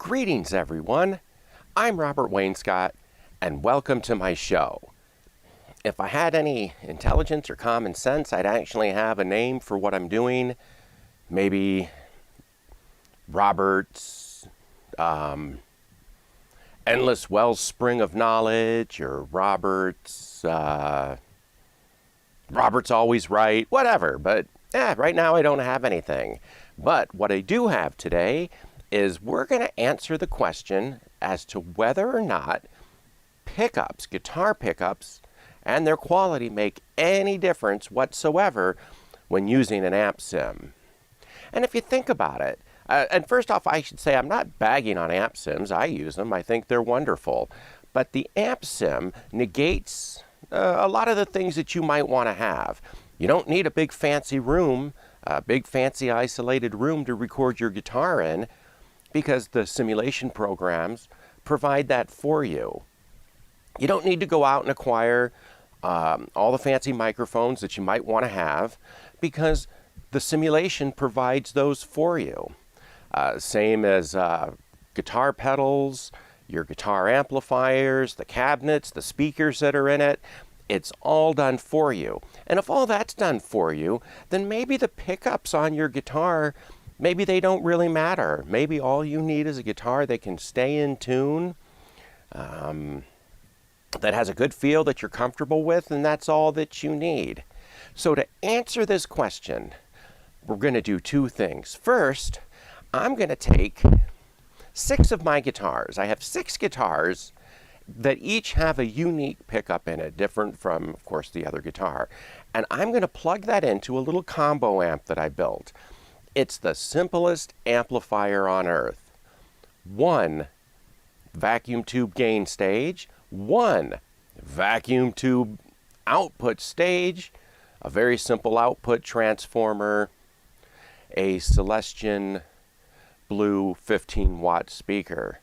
Greetings, everyone. I'm Robert Wainscott, and welcome to my show. If I had any intelligence or common sense, I'd actually have a name for what I'm doing. Maybe Robert's Endless Wellspring of Knowledge, or Robert's Always Right, whatever. But right now I don't have anything. But what I do have today is we're going to answer the question as to whether or not pickups, guitar pickups, and their quality make any difference whatsoever when using an amp sim. And if you think about it, and first off, I should say I'm not bagging on amp sims. I use them. I think they're wonderful. But the amp sim negates a lot of the things that you might want to have. You don't need a big fancy room, a big fancy isolated room to record your guitar in, because the simulation programs provide that for you. You don't need to go out and acquire all the fancy microphones that you might want to have, because the simulation provides those for you. Same as guitar pedals, your guitar amplifiers, the cabinets, the speakers that are in it. It's all done for you. And if all that's done for you, then maybe the pickups on your guitar, maybe they don't really matter. Maybe all you need is a guitar that can stay in tune, that has a good feel that you're comfortable with, and that's all that you need. So to answer this question, we're going to do two things. First, I'm going to take 6 of my guitars. I have 6 guitars that each have a unique pickup in it, different from, of course, the other guitar. And I'm going to plug that into a little combo amp that I built. It's the simplest amplifier on earth. 1 vacuum tube gain stage, 1 vacuum tube output stage, a very simple output transformer, a Celestion Blue 15-watt speaker.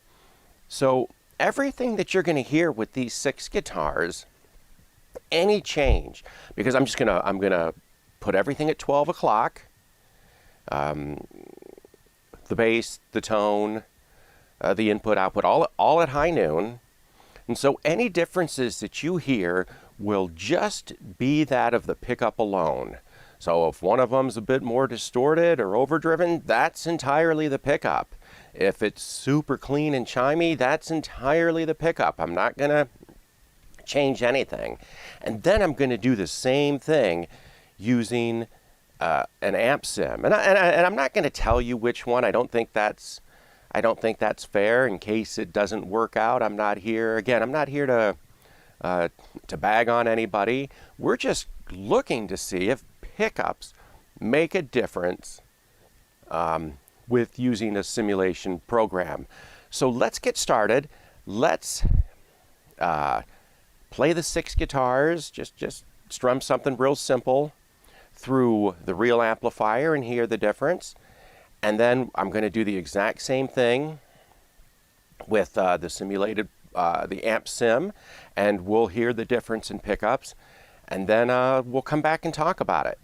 So everything that you're going to hear with these 6 guitars, any change, because I'm going to put everything at 12 o'clock, the bass, the tone, the input, output, all at high noon. And so any differences that you hear will just be that of the pickup alone. So if one of them's a bit more distorted or overdriven, that's entirely the pickup. If it's super clean and chimey, that's entirely the pickup. I'm not going to change anything. And then I'm going to do the same thing using an amp sim. And I'm not going to tell you which one. I don't think that's fair in case it doesn't work out. I'm not here to bag on anybody. We're just looking to see if pickups make a difference with using a simulation program. So let's get started. Let's play the 6 guitars, just strum something real simple through the real amplifier and hear the difference. And then I'm going to do the exact same thing with the simulated, the amp sim, and we'll hear the difference in pickups. And then we'll come back and talk about it.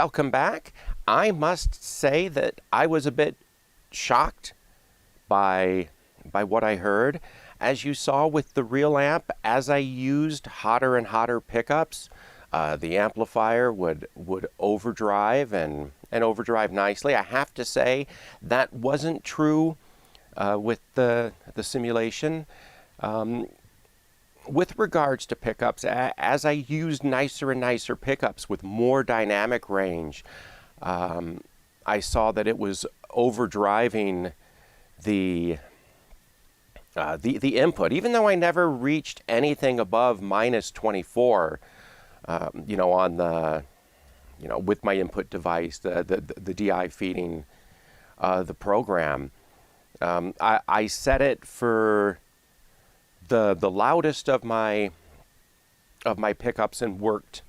welcome back. I must say that I was a bit shocked by what I heard. As you saw with the real amp, as I used hotter and hotter pickups, the amplifier would overdrive and overdrive nicely. I have to say that wasn't true with the simulation. With regards to pickups, as I used nicer and nicer pickups with more dynamic range, I saw that it was overdriving the input, even though I never reached anything above minus 24. On the, with my input device, the DI feeding the program. I set it for the loudest of my pickups and worked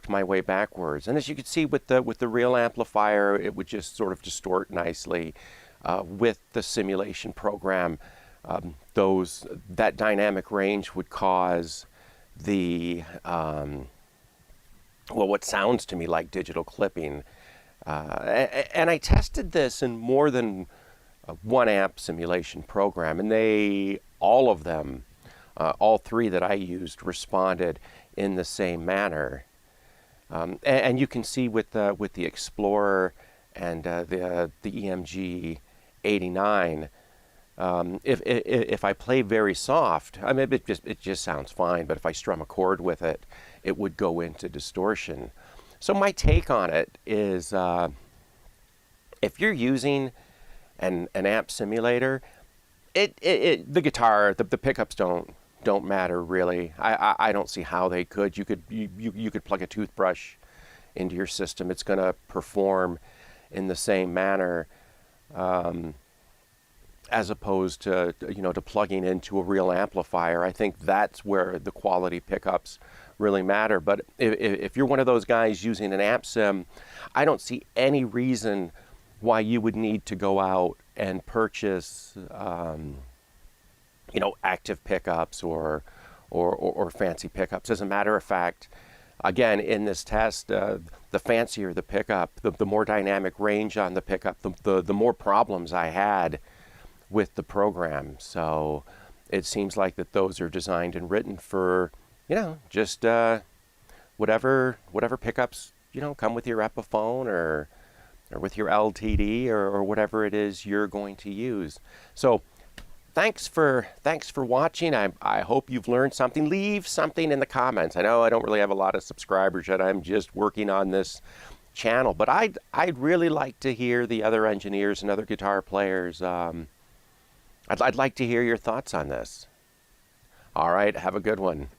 my way backwards. And as you can see with the real amplifier, it would just sort of distort nicely. With the simulation program, that dynamic range would cause the what sounds to me like digital clipping. And I tested this in more than one amp simulation program, and all of them, all three that I used, responded in the same manner. And you can see with the Explorer and the EMG 89, if I play very soft, I mean it just sounds fine. But if I strum a chord with it, it would go into distortion. So my take on it is, if you're using an amp simulator, the guitar, the pickups don't matter really. I don't see how they could. You could plug a toothbrush into your system. It's going to perform in the same manner, as opposed to to plugging into a real amplifier. I think that's where the quality pickups really matter. But if you're one of those guys using an amp sim, I don't see any reason why you would need to go out and purchase active pickups or fancy pickups. As a matter of fact, again, in this test, the fancier the pickup, the more dynamic range on the pickup, the more problems I had with the program. So it seems like that those are designed and written for just whatever pickups come with your Epiphone or with your LTD or whatever it is you're going to use. So thanks for watching. I hope you've learned something. Leave something in the comments. I know I don't really have a lot of subscribers yet. I'm just working on this channel, but I'd really like to hear the other engineers and other guitar players. I'd like to hear your thoughts on this. All right, have a good one.